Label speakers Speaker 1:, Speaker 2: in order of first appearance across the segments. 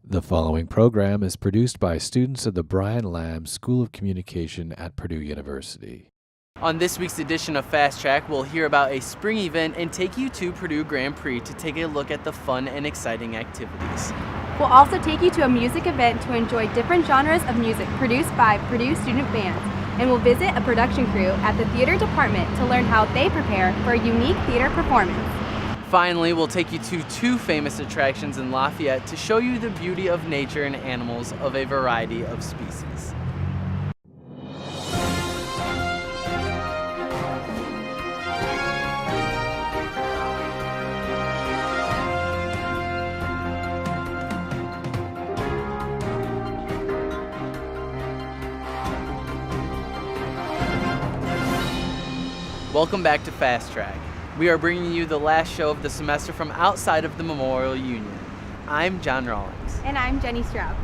Speaker 1: The following program is produced by students of the Brian Lamb School of Communication at Purdue University.
Speaker 2: On this week's edition of Fast Track, we'll hear about a spring event and take you to Purdue Grand Prix to take a look at the fun and exciting activities.
Speaker 3: We'll also take you to a music event to enjoy different genres of music produced by Purdue student bands, and we'll visit a production crew at the theater department to learn how they prepare for a unique theater performance.
Speaker 2: Finally, we'll take you to two famous attractions in Lafayette to show you the beauty of nature and animals of a variety of species. Welcome back to Fast Track. We are bringing you the last show of the semester from outside of the Memorial Union. I'm John Rawlings.
Speaker 3: And I'm Jenny Straub.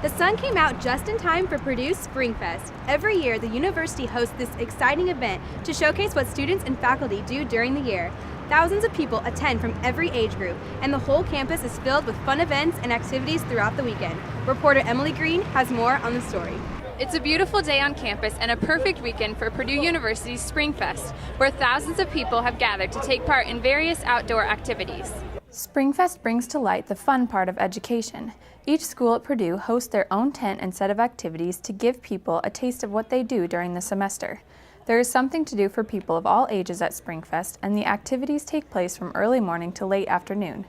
Speaker 3: The sun came out just in time for Purdue's Spring Fest. Every year, the university hosts this exciting event to showcase what students and faculty do during the year. Thousands of people attend from every age group, and the whole campus is filled with fun events and activities throughout the weekend. Reporter Emily Green has more on the story.
Speaker 4: It's a beautiful day on campus and a perfect weekend for Purdue University's Spring Fest, where thousands of people have gathered to take part in various outdoor activities.
Speaker 5: Spring Fest brings to light the fun part of education. Each school at Purdue hosts their own tent and set of activities to give people a taste of what they do during the semester. There is something to do for people of all ages at Spring Fest, and the activities take place from early morning to late afternoon.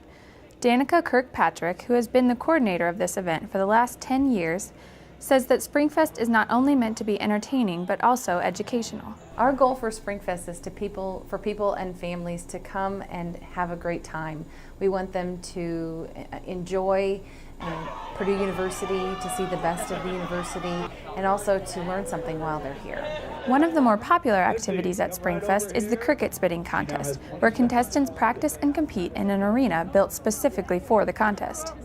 Speaker 5: Danica Kirkpatrick, who has been the coordinator of this event for the last 10 years, says that Springfest is not only meant to be entertaining, but also educational.
Speaker 6: Our goal for Springfest is for people and families to come and have a great time. We want them to enjoy Purdue University, to see the best of the university, and also to learn something while they're here.
Speaker 5: One of the more popular activities at Springfest is the cricket spitting contest, where contestants practice and compete in an arena built specifically for the contest.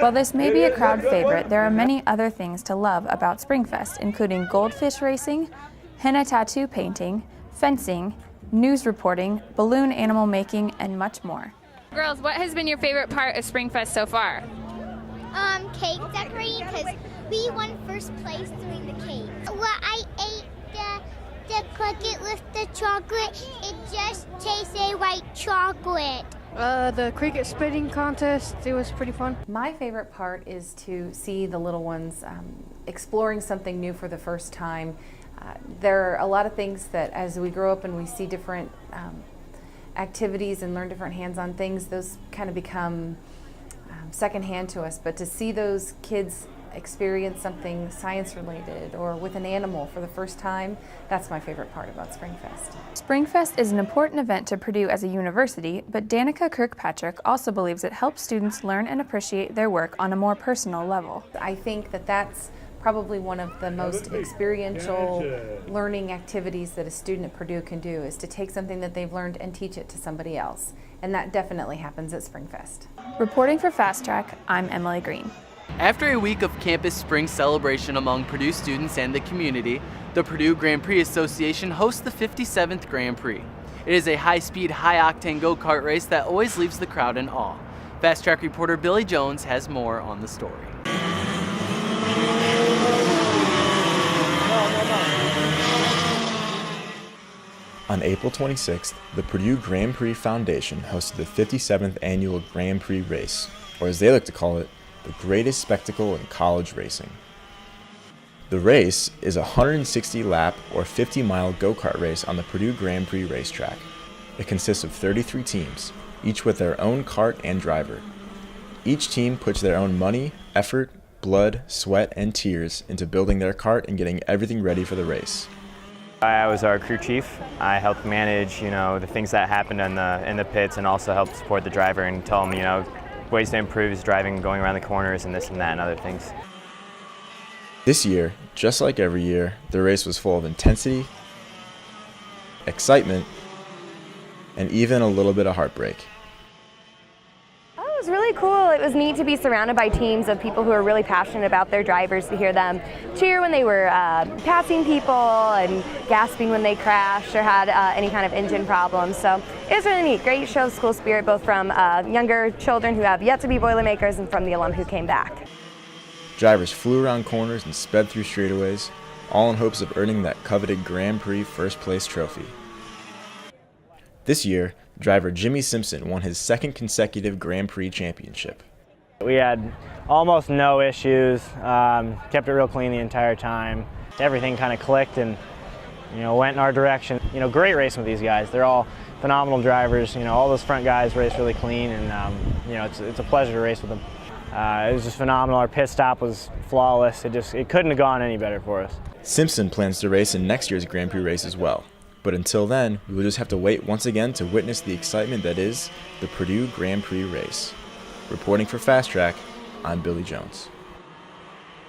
Speaker 5: While this may be a crowd favorite, there are many other things to love about Springfest, including goldfish racing, henna tattoo painting, fencing, news reporting, balloon animal making, and much more.
Speaker 4: Girls, what has been your favorite part of Springfest so far?
Speaker 7: Cake decorating, because we won first place doing the cake. Well, I ate the cookie with the chocolate. It just tasted like chocolate.
Speaker 8: The cricket spitting contest, it was pretty fun.
Speaker 6: My favorite part is to see the little ones exploring something new for the first time. There are a lot of things that as we grow up and we see different activities and learn different hands-on things, those kind of become secondhand to us. But to see those kids experience something science-related or with an animal for the first time, that's my favorite part about Springfest.
Speaker 5: Springfest is an important event to Purdue as a university, but Danica Kirkpatrick also believes it helps students learn and appreciate their work on a more personal level.
Speaker 6: I think that that's probably one of the most experiential learning activities that a student at Purdue can do, is to take something that they've learned and teach it to somebody else. And that definitely happens at Springfest.
Speaker 5: Reporting for Fast Track, I'm Emily Green.
Speaker 2: After a week of campus spring celebration among Purdue students and the community, the Purdue Grand Prix Association hosts the 57th Grand Prix. It is a high-speed, high-octane go-kart race that always leaves the crowd in awe. Fast Track reporter Billy Jones has more on the story.
Speaker 9: On April 26th, the Purdue Grand Prix Foundation hosted the 57th annual Grand Prix race, or as they like to call it, the greatest spectacle in college racing. The race is a 160-lap or 50-mile go-kart race on the Purdue Grand Prix racetrack. It consists of 33 teams, each with their own kart and driver. Each team puts their own money, effort, blood, sweat, and tears into building their kart and getting everything ready for the race.
Speaker 10: I was our crew chief. I helped manage, the things that happened in the pits, and also helped support the driver and tell him, ways to improve his driving, going around the corners and this and that and other things.
Speaker 9: This year, just like every year, the race was full of intensity, excitement, and even a little bit of heartbreak.
Speaker 3: was really cool. It was neat to be surrounded by teams of people who are really passionate about their drivers, to hear them cheer when they were passing people and gasping when they crashed or had any kind of engine problems. So
Speaker 11: It was really neat. Great show of school spirit, both from younger children who have yet to be Boilermakers and from the alum who came back.
Speaker 9: Drivers flew around corners and sped through straightaways, all in hopes of earning that coveted Grand Prix first place trophy. This year, driver Jimmy Simpson won his second consecutive Grand Prix championship.
Speaker 12: We had almost no issues, kept it real clean the entire time. Everything kind of clicked and went in our direction. Great racing with these guys. They're all phenomenal drivers. All those front guys race really clean, and it's a pleasure to race with them. It was just phenomenal. Our pit stop was flawless. It couldn't have gone any better for us.
Speaker 9: Simpson plans to race in next year's Grand Prix race as well. But until then, we will just have to wait once again to witness the excitement that is the Purdue Grand Prix race. Reporting for Fast Track, I'm Billy Jones.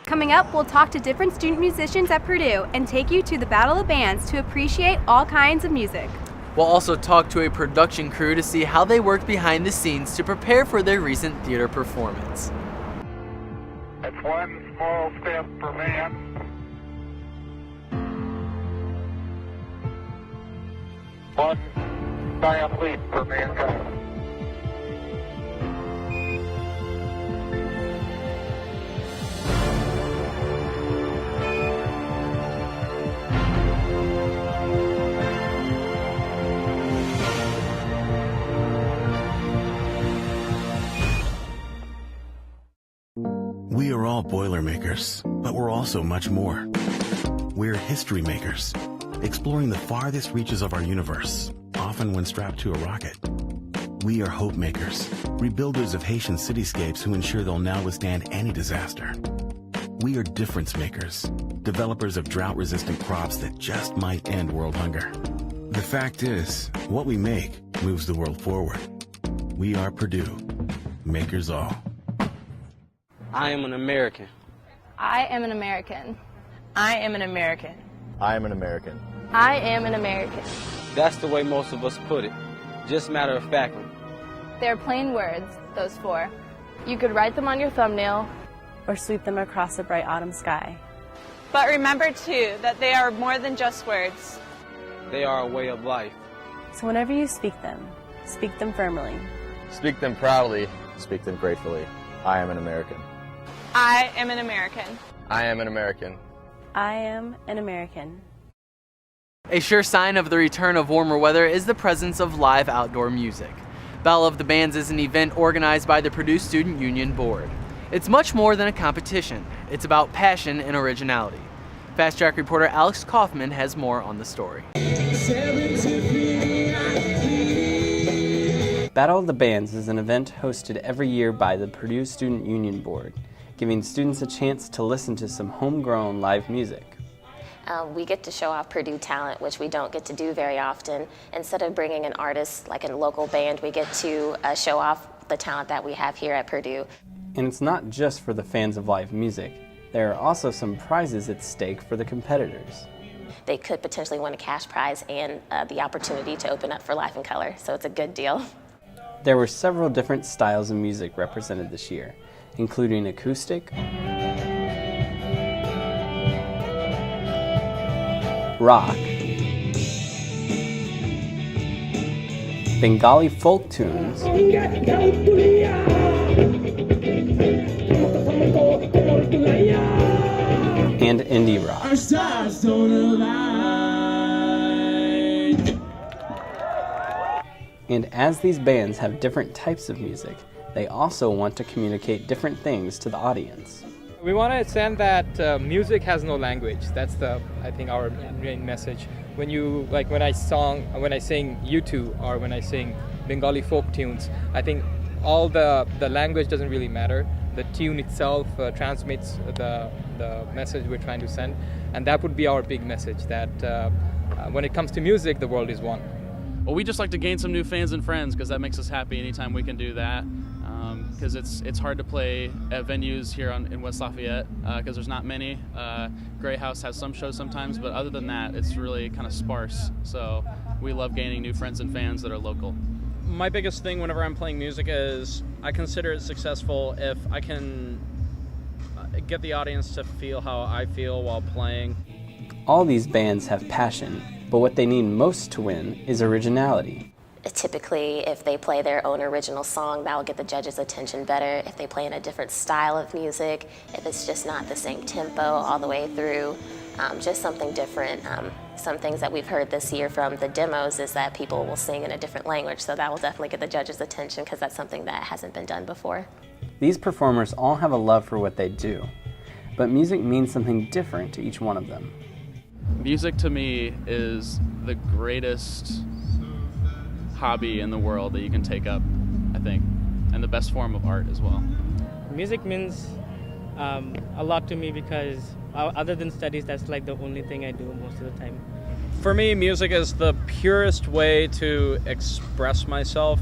Speaker 3: Coming up, we'll talk to different student musicians at Purdue and take you to the Battle of Bands to appreciate all kinds of music.
Speaker 2: We'll also talk to a production crew to see how they work behind the scenes to prepare for their recent theater performance.
Speaker 13: That's one small step for man, one giant leap for mankind.
Speaker 14: We are all Boilermakers, but we're also much more. We're history makers, exploring the farthest reaches of our universe, often when strapped to a rocket. We are hope makers, rebuilders of Haitian cityscapes who ensure they'll now withstand any disaster. We are difference makers, developers of drought-resistant crops that just might end world hunger. The fact is, what we make moves the world forward. We are Purdue, makers all.
Speaker 15: I am an American.
Speaker 4: I am an American.
Speaker 16: I am an American.
Speaker 9: I am an American.
Speaker 4: I am an American.
Speaker 15: That's the way most of us put it. Just matter of factly.
Speaker 4: They're plain words, those four. You could write them on your thumbnail
Speaker 16: or sweep them across a bright autumn sky. But remember, too, that they are more than just words.
Speaker 15: They are a way of life.
Speaker 16: So whenever you speak them firmly.
Speaker 9: Speak them proudly. Speak them gratefully. I am an American.
Speaker 16: I am an American.
Speaker 9: I am an American.
Speaker 16: I am an American.
Speaker 2: A sure sign of the return of warmer weather is the presence of live outdoor music. Battle of the Bands is an event organized by the Purdue Student Union Board. It's much more than a competition. It's about passion and originality. Fast Track reporter Alex Kaufman has more on the story.
Speaker 17: Battle of the Bands is an event hosted every year by the Purdue Student Union Board, giving students a chance to listen to some homegrown live music.
Speaker 18: We get to show off Purdue talent, which we don't get to do very often. Instead of bringing an artist like a local band, we get to show off the talent that we have here at Purdue.
Speaker 17: And it's not just for the fans of live music. There are also some prizes at stake for the competitors.
Speaker 18: They could potentially win a cash prize and the opportunity to open up for Life in Color, so it's a good deal.
Speaker 17: There were several different styles of music represented this year, including acoustic, rock, Bengali folk tunes, and indie rock. And as these bands have different types of music, they also want to communicate different things to the audience.
Speaker 19: We want to send that music has no language. That's I think our main message. When I sing U2 or when I sing Bengali folk tunes, I think all the language doesn't really matter. The tune itself transmits the message we're trying to send, and that would be our big message, that when it comes to music, the world is one.
Speaker 20: Well, we just like to gain some new fans and friends because that makes us happy anytime we can do that. Because it's hard to play at venues here in West Lafayette because there's not many. Gray House has some shows sometimes, but other than that, it's really kind of sparse. So we love gaining new friends and fans that are local.
Speaker 21: My biggest thing whenever I'm playing music is I consider it successful if I can get the audience to feel how I feel while playing.
Speaker 17: All these bands have passion, but what they need most to win is originality.
Speaker 18: Typically, if they play their own original song, that will get the judges' attention better. If they play in a different style of music, if it's just not the same tempo all the way through, just something different. Some things that we've heard this year from the demos is that people will sing in a different language, so that will definitely get the judges' attention because that's something that hasn't been done before.
Speaker 17: These performers all have a love for what they do, but music means something different to each one of them.
Speaker 20: Music to me is the greatest hobby in the world that you can take up, I think, and the best form of art as well.
Speaker 1: Music means a lot to me because other than studies, that's like the only thing I do most of the time.
Speaker 21: For me, music is the purest way to express myself,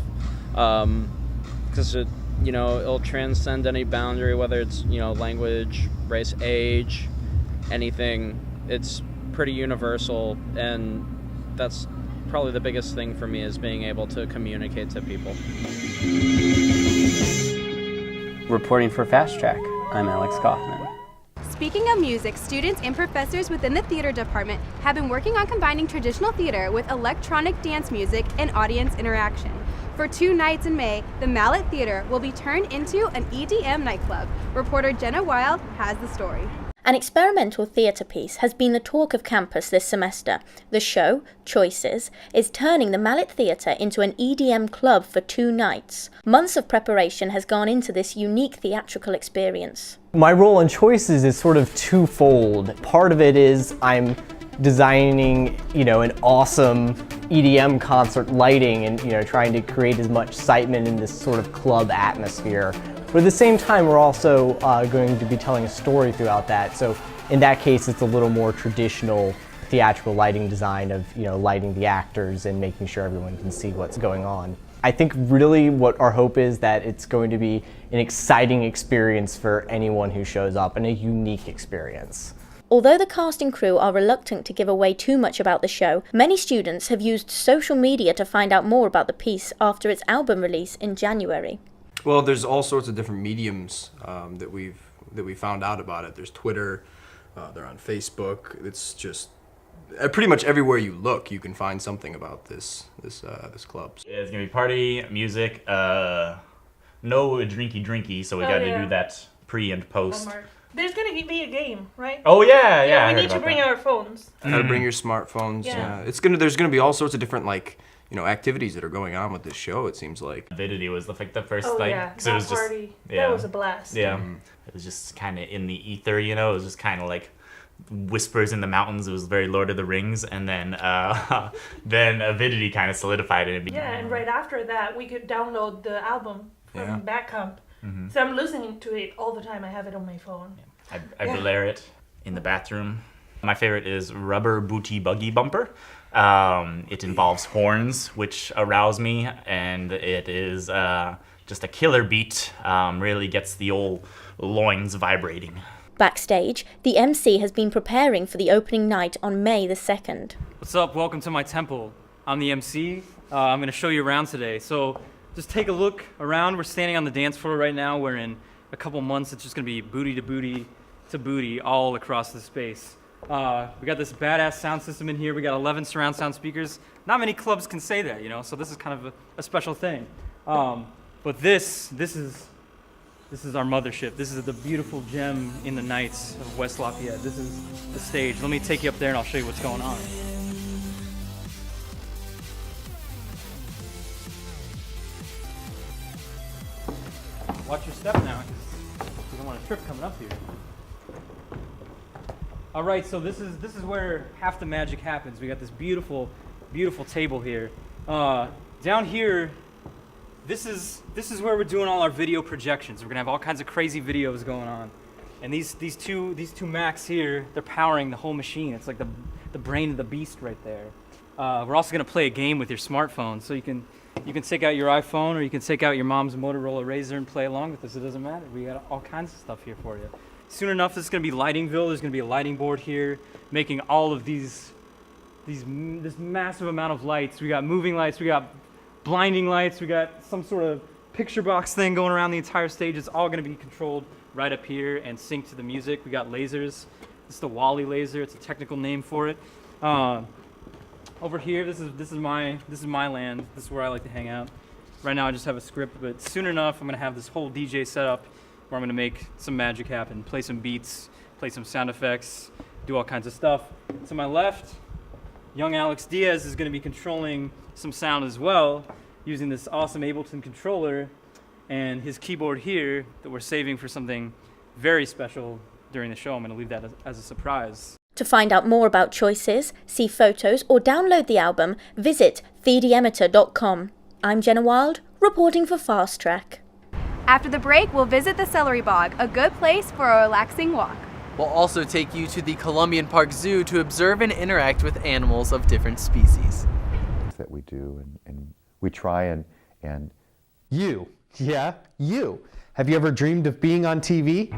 Speaker 21: because it'll transcend any boundary, whether it's language, race, age, anything. It's pretty universal, and that's probably the biggest thing for me, is being able to communicate to people.
Speaker 17: Reporting for Fast Track, I'm Alex Kaufman.
Speaker 3: Speaking of music, students and professors within the theater department have been working on combining traditional theater with electronic dance music and audience interaction. For 2 nights in May, the Mallet Theater will be turned into an EDM nightclub. Reporter Jenna Wild has the story.
Speaker 22: An experimental theatre piece has been the talk of campus this semester. The show, Choices, is turning the Mallet Theatre into an EDM club for 2 nights. Months of preparation has gone into this unique theatrical experience.
Speaker 23: My role in Choices is sort of twofold. Part of it is I'm designing, an awesome EDM concert lighting and, trying to create as much excitement in this sort of club atmosphere. But at the same time, we're also going to be telling a story throughout that. So in that case, it's a little more traditional theatrical lighting design of, lighting the actors and making sure everyone can see what's going on. I think really what our hope is that it's going to be an exciting experience for anyone who shows up and a unique experience.
Speaker 22: Although the cast and crew are reluctant to give away too much about the show, many students have used social media to find out more about the piece after its album release in January.
Speaker 24: Well, there's all sorts of different mediums that we found out about it. There's Twitter, they're on Facebook. It's just pretty much everywhere you look, you can find something about this club.
Speaker 25: It's gonna be party, music, no drinky, so we got to do that pre and post.
Speaker 26: There's gonna be a game, right?
Speaker 25: Oh yeah.
Speaker 26: We need to bring our phones.
Speaker 24: How to bring your smartphones. Yeah. There's gonna be all sorts of different activities that are going on with this show. It seems like
Speaker 25: Avidity was the first
Speaker 26: Oh
Speaker 25: thing.
Speaker 26: yeah,
Speaker 25: It was
Speaker 26: party.
Speaker 25: Just,
Speaker 26: That was a blast.
Speaker 25: Yeah, It was just kind of in the ether, It was just kind of like whispers in the mountains. It was very Lord of the Rings, and then Avidity kind of solidified it.
Speaker 26: Yeah, and right after that, we could download the album from Backcomp.
Speaker 25: Mm-hmm.
Speaker 26: So I'm listening to it all the time. I have it on my phone.
Speaker 25: I blare it in the bathroom. My favorite is Rubber Booty Buggy Bumper. It involves horns, which arouse me, and it is just a killer beat. Really gets the old loins vibrating.
Speaker 22: Backstage, the MC has been preparing for the opening night on May the 2nd.
Speaker 27: What's up? Welcome to my temple. I'm the MC. I'm going to show you around today. So just take a look around. We're standing on the dance floor right now. We're in a couple months. It's just going to be booty to booty to booty all across the space. We got this badass sound system in here. We got 11 surround sound speakers. Not many clubs can say that, so this is kind of a special thing. But this is our mothership. This is the beautiful gem in the nights of West Lafayette. This is the stage. Let me take you up there and I'll show you what's going on. Watch your step now, because you don't want a trip coming up here. All right, so this is where half the magic happens. We got this beautiful, beautiful table here. Down here, this is where we're doing all our video projections. We're gonna have all kinds of crazy videos going on, and these two Macs here, they're powering the whole machine. It's like the brain of the beast right there. We're also gonna play a game with your smartphone, so you can take out your iPhone or you can take out your mom's Motorola Razr and play along with us. It doesn't matter. We got all kinds of stuff here for you. Soon enough, this is going to be Lightingville. There's going to be a lighting board here, making all of this massive amount of lights. We got moving lights, we got blinding lights, we got some sort of picture box thing going around the entire stage. It's all going to be controlled right up here and synced to the music. We got lasers. It's the Wally laser. It's a technical name for it. over here, this is my land. This is where I like to hang out. Right now I just have a script, but soon enough I'm gonna have this whole DJ setup where I'm gonna make some magic happen, play some beats, play some sound effects, do all kinds of stuff. To my left, young Alex Diaz is gonna be controlling some sound as well, using this awesome Ableton controller and his keyboard here that we're saving for something very special during the show. I'm gonna leave that as a surprise.
Speaker 22: To find out more about Choices, see photos, or download the album, visit theediameter.com. I'm Jenna Wild, reporting for Fast Track.
Speaker 3: After the break, we'll visit the Celery Bog, a good place for a relaxing walk.
Speaker 2: We'll also take you to the Columbian Park Zoo to observe and interact with animals of different species.
Speaker 5: That we do, and we try and
Speaker 6: You, yeah, you. Have you ever dreamed of being on TV?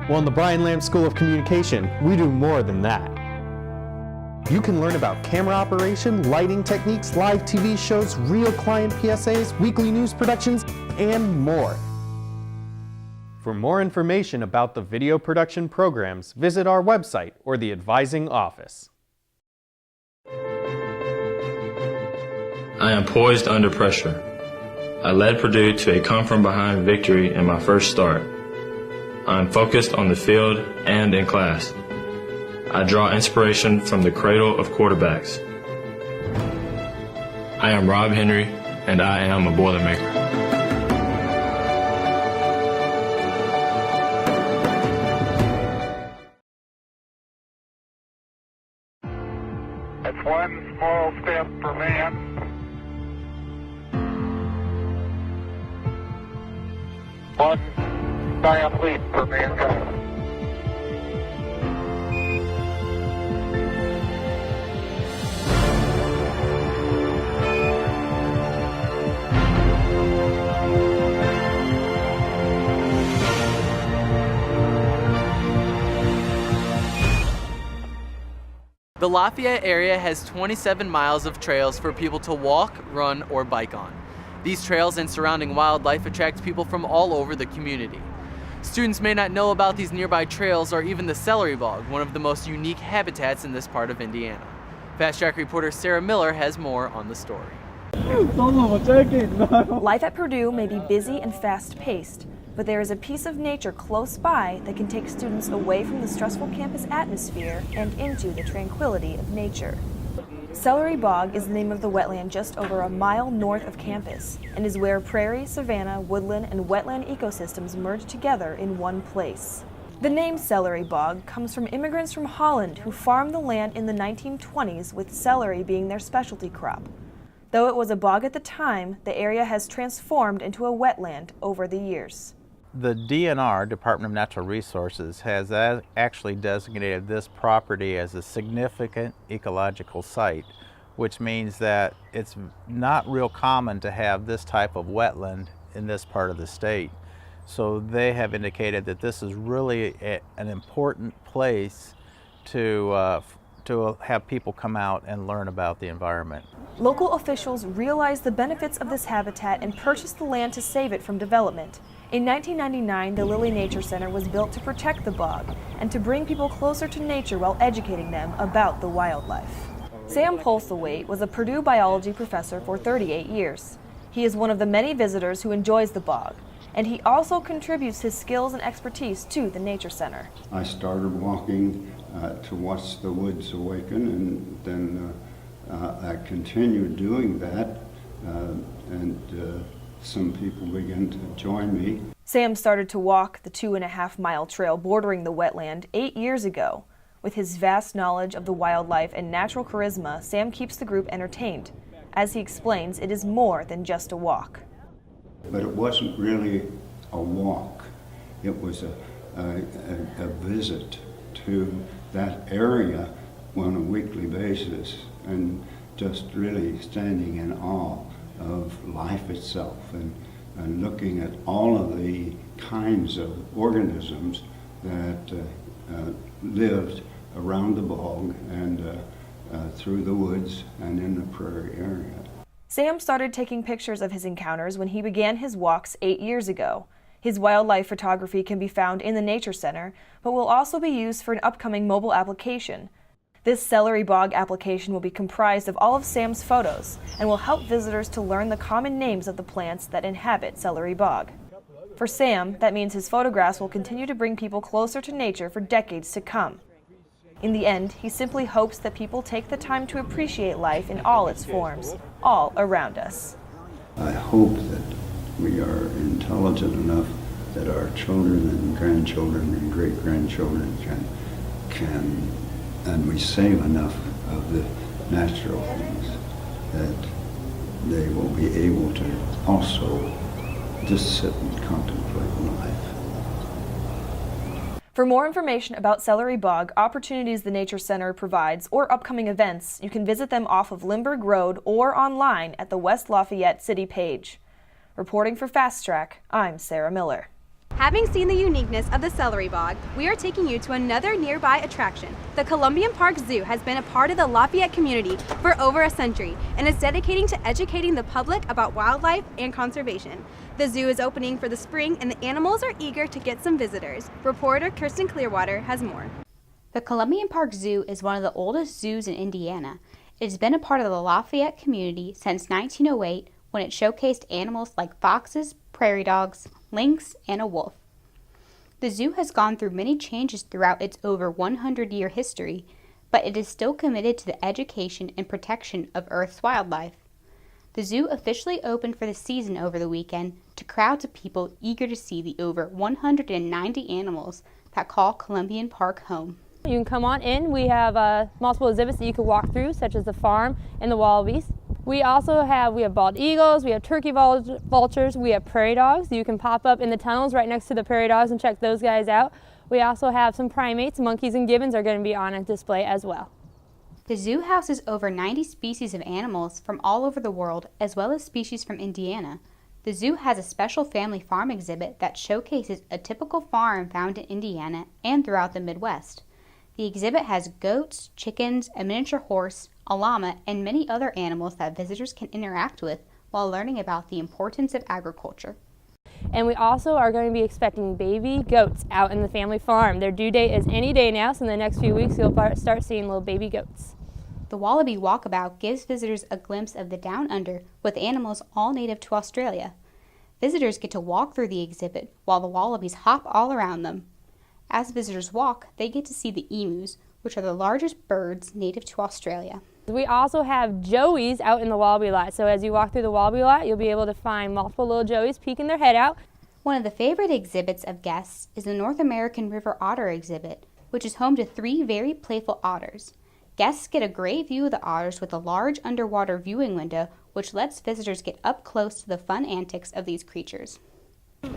Speaker 6: Well, in the Brian Lamb School of Communication, we do more than that. You can learn about camera operation, lighting techniques, live TV shows, real client PSAs, weekly news productions, and more. For more information about the video production programs, visit our website or the advising office.
Speaker 7: I am poised under pressure. I led Purdue to a come-from-behind victory in my first start. I am focused on the field and in class. I draw inspiration from the cradle of quarterbacks. I am Rob Henry, and I am a Boilermaker.
Speaker 13: That's one small step for man, one giant leap for mankind.
Speaker 2: The Lafayette area has 27 miles of trails for people to walk, run, or bike on. These trails and surrounding wildlife attract people from all over the community. Students may not know about these nearby trails or even the Celery Bog, one of the most unique habitats in this part of Indiana. Fast Track reporter Sarah Miller has more on the story.
Speaker 8: Life at Purdue may be busy and fast-paced, but there is a piece of nature close by that can take students away from the stressful campus atmosphere and into the tranquility of nature. Celery Bog is the name of the wetland just over a mile north of campus and is where prairie, savanna, woodland, and wetland ecosystems merge together in one place. The name Celery Bog comes from immigrants from Holland who farmed the land in the 1920s, with celery being their specialty crop. Though it was a bog at the time, the area has transformed into a wetland over the years.
Speaker 10: The DNR, Department of Natural Resources, has actually designated this property as a significant ecological site, which means that it's not real common to have this type of wetland in this part of the state. So they have indicated that this is really an important place to have people come out and learn about the environment.
Speaker 8: Local officials realized the benefits of this habitat and purchased the land to save it from development. In 1999, the Lilly Nature Center was built to protect the bog and to bring people closer to nature while educating them about the wildlife. Sam Polsthwaite was a Purdue biology professor for 38 years. He is one of the many visitors who enjoys the bog, and he also contributes his skills and expertise to the Nature Center.
Speaker 11: I started walking to watch the woods awaken, and then I continued doing that, and some people began to join me.
Speaker 8: Sam started to walk the 2.5-mile trail bordering the wetland 8 years ago. With his vast knowledge of the wildlife and natural charisma, Sam keeps the group entertained. As he explains, it is more than just a walk.
Speaker 11: But it wasn't really a walk. It was a visit to that area on a weekly basis, and just really standing in awe of life itself, and looking at all of the kinds of organisms that lived around the bog and through the woods and in the prairie area.
Speaker 8: Sam started taking pictures of his encounters when he began his walks 8 years ago. His wildlife photography can be found in the Nature Center, but will also be used for an upcoming mobile application. This celery bog application will be comprised of all of Sam's photos and will help visitors to learn the common names of the plants that inhabit celery bog. For Sam, that means his photographs will continue to bring people closer to nature for decades to come. In the end, he simply hopes that people take the time to appreciate life in all its forms, all around us.
Speaker 11: I hope that we are intelligent enough that our children and grandchildren and great-grandchildren can, and we save enough of the natural things that they will be able to also just sit and contemplate life.
Speaker 8: For more information about celery bog, opportunities the Nature Center provides, or upcoming events, you can visit them off of Limburg Road or online at the West Lafayette City page. Reporting for Fast Track, I'm Sarah Miller.
Speaker 3: Having seen the uniqueness of the celery bog, we are taking you to another nearby attraction. The Columbian Park Zoo has been a part of the Lafayette community for over a century and is dedicated to educating the public about wildlife and conservation. The zoo is opening for the spring and the animals are eager to get some visitors. Reporter Kirsten Clearwater has more.
Speaker 4: The Columbian Park Zoo is one of the oldest zoos in Indiana. It has been a part of the Lafayette community since 1908 when it showcased animals like foxes, prairie dogs, lynx, and a wolf. The zoo has gone through many changes throughout its over 100-year history, but it is still committed to the education and protection of Earth's wildlife. The zoo officially opened for the season over the weekend to crowds of people eager to see the over 190 animals that call Columbian Park home.
Speaker 9: You can come on in. We have multiple exhibits that you can walk through, such as the farm and the wallabies. We also have bald eagles, we have turkey vultures, we have prairie dogs. You can pop up in the tunnels right next to the prairie dogs and check those guys out. We also have some primates, monkeys and gibbons are going to be on a display as well.
Speaker 4: The zoo houses over 90 species of animals from all over the world, as well as species from Indiana. The zoo has a special family farm exhibit that showcases a typical farm found in Indiana and throughout the Midwest. The exhibit has goats, chickens, a miniature horse, a llama, and many other animals that visitors can interact with while learning about the importance of agriculture.
Speaker 9: And we also are going to be expecting baby goats out in the family farm. Their due date is any day now, so in the next few weeks you'll start seeing little baby goats.
Speaker 4: The Wallaby Walkabout gives visitors a glimpse of the Down Under with animals all native to Australia. Visitors get to walk through the exhibit while the wallabies hop all around them. As visitors walk, they get to see the emus, which are the largest birds native to Australia.
Speaker 9: We also have joeys out in the wallaby lot. So as you walk through the wallaby lot, you'll be able to find multiple little joeys peeking their head out.
Speaker 4: One of the favorite exhibits of guests is the North American River Otter exhibit, which is home to 3 very playful otters. Guests get a great view of the otters with a large underwater viewing window, which lets visitors get up close to the fun antics of these creatures.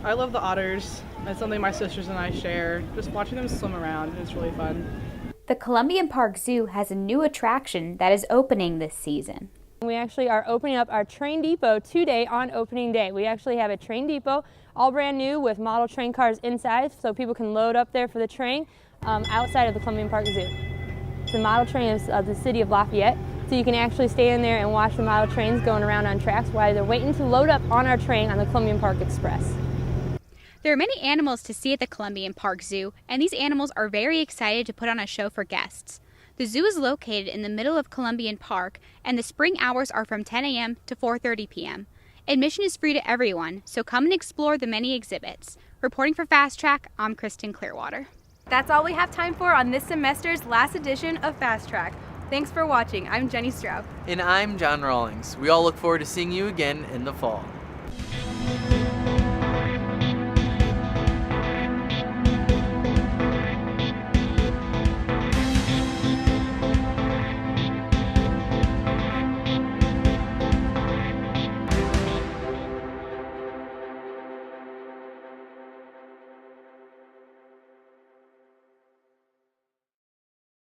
Speaker 12: I love the otters. That's something my sisters and I share. Just watching them swim around is really fun.
Speaker 4: The Columbian Park Zoo has a new attraction that is opening this season.
Speaker 9: We actually are opening up our train depot today on opening day. We actually have a train depot all brand new with model train cars inside so people can load up there for the train outside of the Columbian Park Zoo. The model train is of the city of Lafayette, so you can actually stay in there and watch the model trains going around on tracks while they're waiting to load up on our train on the Columbian Park Express.
Speaker 14: There are many animals to see at the Columbian Park Zoo, and these animals are very excited to put on a show for guests. The zoo is located in the middle of Columbian Park, and the spring hours are from 10 a.m. to 4:30 p.m. Admission is free to everyone, so come and explore the many exhibits. Reporting for Fast Track, I'm Kristen Clearwater.
Speaker 3: That's all we have time for on this semester's last edition of Fast Track. Thanks for watching. I'm Jenny Straub.
Speaker 2: And I'm John Rawlings. We all look forward to seeing you again in the fall.